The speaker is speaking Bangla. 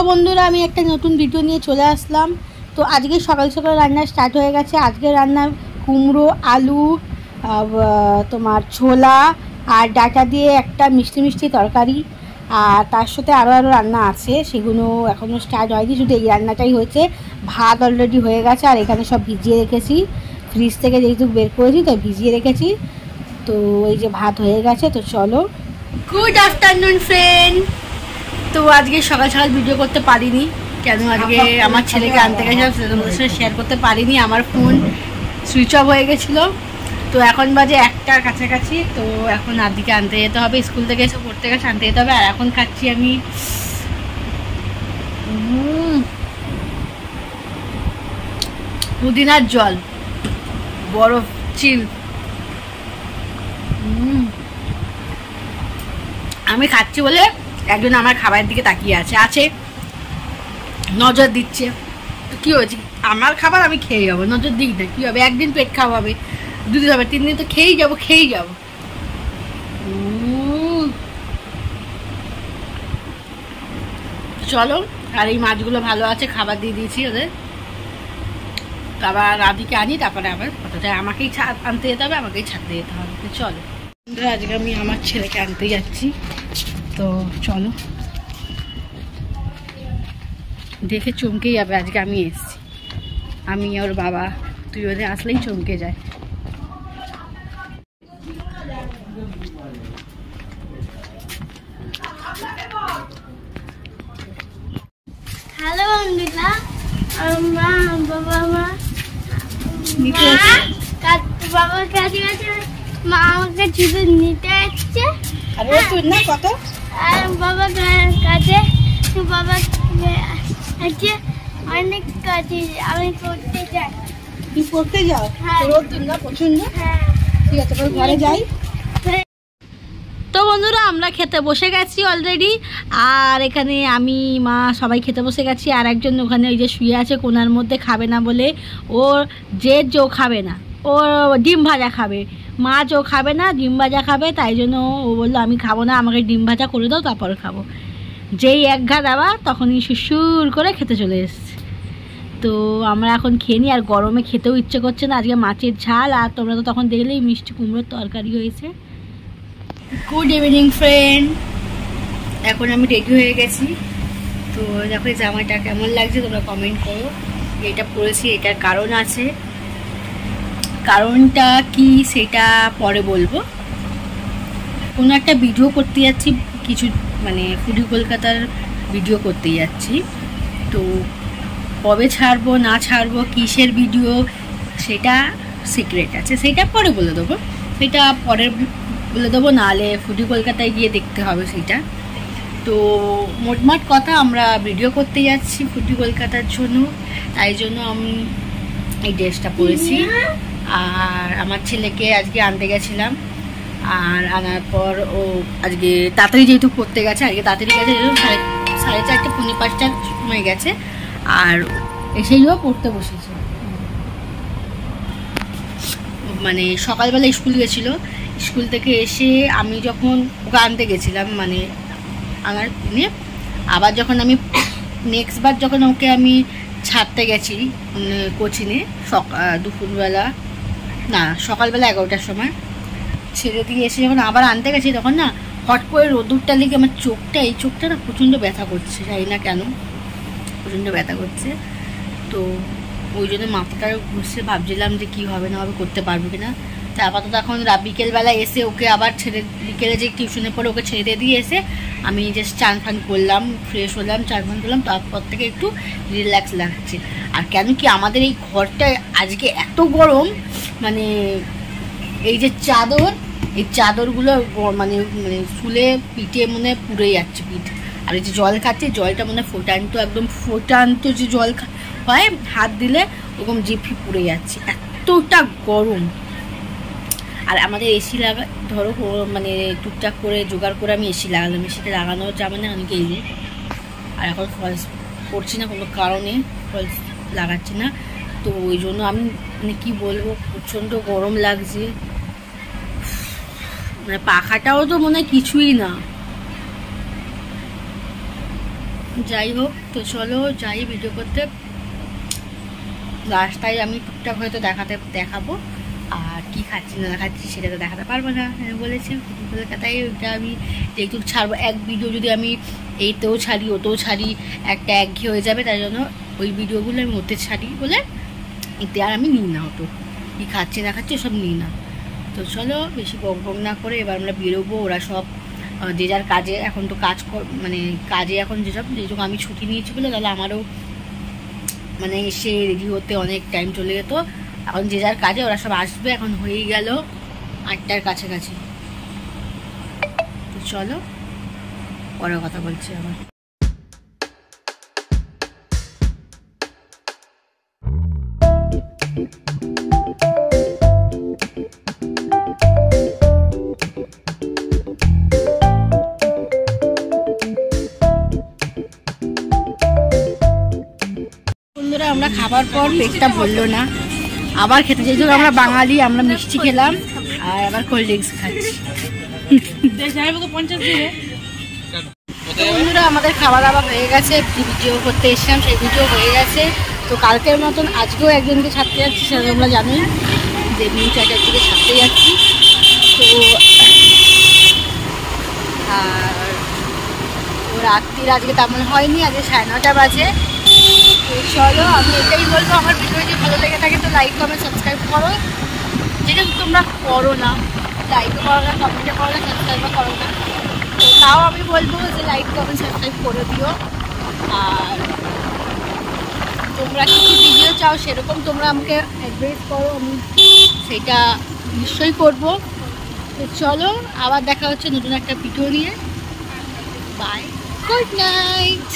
বন্ধুরা আমি একটা নতুন ভিডিও নিয়ে চলে আসলাম। তো আজকে সকাল সকাল রান্না স্টার্ট হয়ে গেছে। আজকে রান্না কুমড়ো, আলু, তোমার ছোলা আর ডাটা দিয়ে একটা মিষ্টি মিষ্টি তরকারি, আর তার সাথে আরও রান্না আছে, সেগুলো এখনও স্টার্ট হয়নি, শুধু এই রান্নাটাই হয়েছে। ভাত অলরেডি হয়ে গেছে, আর এখানে সব ভিজিয়ে রেখেছি, ফ্রিজ থেকে যেহেতু বের করেছি তো ভিজিয়ে রেখেছি। তো এই যে ভাত হয়ে গেছে। তো চলো, গুড আফটারনুন ফ্রেন্ড। তো আজকে সকাল সকাল ভিডিও করতে পারিনি, কেন আজকে আমার ছেলেকে আনতে গেছিলাম, তোমাদের সাথে শেয়ার করতে পারিনি। আমার ফোন সুইচ অফ হয়ে গেছিলো। তো এখন বাজে 1টার কাছাকাছি। তো এখন আদিকে আনতে যেতে হবে, স্কুল থেকে এসে পড়তে গেছে, আনতে যেতে হবে। আর এখন খাচ্ছি আমি পুদিনার জল, বরফ চিল। আমি খাচ্ছি বলে একজন আমার খাবারের দিকে তাকিয়ে আছে, নজর দিচ্ছে। তো কী হয়েছে, আমার খাবার আমি খেয়ে যাবো, নজর দিই না, কী হবে? একদিন পেট খাওয়া হবে, 2 দিন হবে, 3 দিন তো খেয়েই যাবো। চলো, আর এই মাছগুলো ভালো আছে, খাবার দিয়ে দিয়েছি ওদের। আবার রাধিকে আনি, তারপরে আবার কথাটা আমাকেই আনতে যেতে হবে, আমাকেই ছাড়তে যেতে হবে। তো চলো, আজকে আমি আমার ছেলেকে আনতে যাচ্ছি। তো চলো, দেখে চমকে যাবে আজকে আমি এসছি। আমি ওর বাবা, তুই ওদের আসলেই চমকে যায়। হ্যালো বন্ধুরা, বাবার কাছে গেছে, মা আমাকে ছুটে নিতে আসছে। কত আর বাবার কাছে বাবা আছে অনেক কাছে, আমি পড়তে যাই। তুই পড়তে যাও? হ্যাঁ। রোদ্দুর না প্রচন্ড? হ্যাঁ। ঠিক আছে, ঘরে যাই। তো বন্ধুরা, আমরা খেতে বসে গেছি অলরেডি, আর এখানে আমি, মা সবাই খেতে বসে গেছি। আর একজন ওখানে ওই যে শুয়ে আছে কোনার মধ্যে, খাবে না বলে, ওর যে খাবে না, ও ডিম ভাজা খাবে, মাছ ও খাবে না, ডিম ভাজা খাবে। তাই জন্য ও বললো আমি খাবো না, আমাকে ডিম ভাজা করে দাও, তারপরে খাবো। যেই এক ঘা দেওয়া তখনই সুর করে খেতে চলে এসছে। তো আমরা এখন খেয়ে নিই, আর গরমে খেতেও ইচ্ছে করছে না। আজকে মাছের ঝাল, আর তোমরা তো তখন দেখলেই মিষ্টি কুমড়োর তরকারি হয়েছে। গুড ইভিনিং ফ্রেন্ড, এখন আমি রেডি হয়ে গেছি। তো দেখো এই জামাটা কেমন লাগছে তোমরা কমেন্ট করো। এটা পরেছি, এটার কারণ আছে, কারণটা কি সেটা পরে বলবো। কোনো একটা ভিডিও করতে যাচ্ছি, কিছু মানে ফুডি কলকাতার ভিডিও করতে যাচ্ছি। তো কবে ছাড়বো না ছাড়বো, কিসের ভিডিও, সেটা সিক্রেট আছে, সেটা পরে বলে দেবো। সেটা পরে বলে দেবো, নাহলে ফুডি কলকাতায় গিয়ে দেখতে হবে সেটা। তো মোটমাট কথা, আমরা ভিডিও করতে যাচ্ছি ফুডি কলকাতার জন্য, তাই জন্য আমি এই ড্রেসটা পরেছি। আর আমার ছেলেকে আজকে আনতে গেছিলাম, আর আনার পর ও আজকে তাড়াতাড়ি যেহেতু পড়তে গেছে, আজকে তাড়াতাড়ি গেছে, 4:30 পৌনে 5টার সময় গেছে, আর এসেইও পড়তে বসেছে। মানে সকালবেলা স্কুল গেছিলো, স্কুল থেকে এসে আমি যখন ওকে আনতে গেছিলাম, মানে আনার দিনে, আবার যখন আমি নেক্সট বার যখন ওকে আমি ছাড়তে গেছি কোচিংয়ে, দুপুরবেলা না সকালবেলা 11টার সময় ছেড়ে দিয়ে এসে যখন আবার আনতে গেছি, তখন না হট করে রোদ্দুরটা লেগে আমার চোখটা, এই চোখটা না প্রচণ্ড ব্যথা করছে, জানি না কেন প্রচণ্ড ব্যথা করছে। তো ওই জন্য মাথাটা ঘুরছে, ভাবছিলাম যে কী হবে না হবে, করতে পারবো কিনা। তা আপাতত এখন বিকেলবেলা এসে ওকে আবার ছেড়ে, বিকেলে যে টিউশনে পরে ওকে ছেড়ে দিয়ে এসে আমি জাস্ট চান ফান করলাম, ফ্রেশ হলাম, চান ফান করলাম, তারপর থেকে একটু রিল্যাক্স লাগছে। আর কেন কি আমাদের এই ঘরটা আজকে এত গরম, মানে এই যে চাদর, এই চাদরগুলো মানে ফুলে পিঠে মনে পুড়ে যাচ্ছে পিঠ। আর এই যে জল খাচ্ছে, জলটা মনে ফোটান্ত, একদম ফোটান্ত যে জল হয়, হাত দিলে ওরকম জিভি পুড়ে যাচ্ছে, এতটা গরম। আর আমাদের এসি লাগা, ধরো মানে টুকটাক করে জোগাড় করে আমি এসি লাগালাম, এসিটা লাগানো যাবে না অনেকে এই যে। আর এখন ফলস করছি না কোনো কারণে, ফলস লাগাচ্ছি না। তো ওই জন্য আমি মানে কী বলবো, প্রচণ্ড গরম লাগছে, মানে পাখাটাও তো মনে হয় কিছুই না, যাই হোক, তো চলো যাই ভিডিও করতে। রাস্তায় আমি টুকটাক হয়তো দেখাবো, আর কি খাচ্ছি না খাচ্ছি সেটা তো দেখাতে পারবো না। আমি বলেছি কলকাতায় ওইটা আমি যেটুকু ছাড়বো, এক ভিডিও যদি আমি এইতেও ছাড়ি ওতেও ছাড়ি একটা একঘেয়ে হয়ে যাবে, তাই জন্য ওই ভিডিওগুলো আমি ওতে ছাড়ি বলে এতে আর আমি নিই না, অত কি খাচ্ছি না খাচ্ছি ওসব নিই না। তো চলো বেশি বক না করে এবার আমরা বেরোবো। ওরা সব যে যার কাজে, এখন তো মানে কাজে এখন যেটুকু আমি ছুটি নিয়েছি বলে, তাহলে আমারও মানে এসে রেডি হতে অনেক টাইম চলে যেত। এখন যে যার কাজে ওরা সব আসবে, এখন হয়েই গেল 8টার কাছাকাছি। তো চলো পরে কথা বলছি আবার। বন্ধুরা, আমরা খাবার পর পেটটা ভরলো না, আবার খেতে, যেহেতু আমরা বাঙালি আমরা মিষ্টি খেলাম আর আবার কোল্ড ড্রিঙ্কস খাচ্ছি। বন্ধুরা, আমাদের খাওয়া দাওয়া হয়ে গেছে, ভিডিও করতে এসেছিলাম সেই ভিডিও হয়ে গেছে। তো কালকের মতন আজকেও একজনকে ছাড়তে যাচ্ছি, সেটা তোমরা জানোই যে নিউ চার্টার দিকে ছাড়তে যাচ্ছি। তো আর ও রাত্রির আজকে তেমন হয়নি, আজকে 9:30 বাজে। তো চলো, আমি এটাই বলবো, আমার ভিডিও যদি ভালো লেগে থাকে তো লাইক কমেন্ট সাবস্ক্রাইব করো। যেটা তোমরা করো না, লাইকও করো না, কমেন্টও করো না, সাবস্ক্রাইবও করো না, তো তাও আমি বলবো যে লাইক কমেন্ট সাবস্ক্রাইব করে দিও। আর তোমরা কী ভিডিও চাও সেরকম তোমরা আমাকে অ্যাডভাইস করো, আমি সেটা নিশ্চয়ই করবো। তো চলো, আবার দেখা হচ্ছে নতুন একটা ভিডিও নিয়ে। Bye, good night.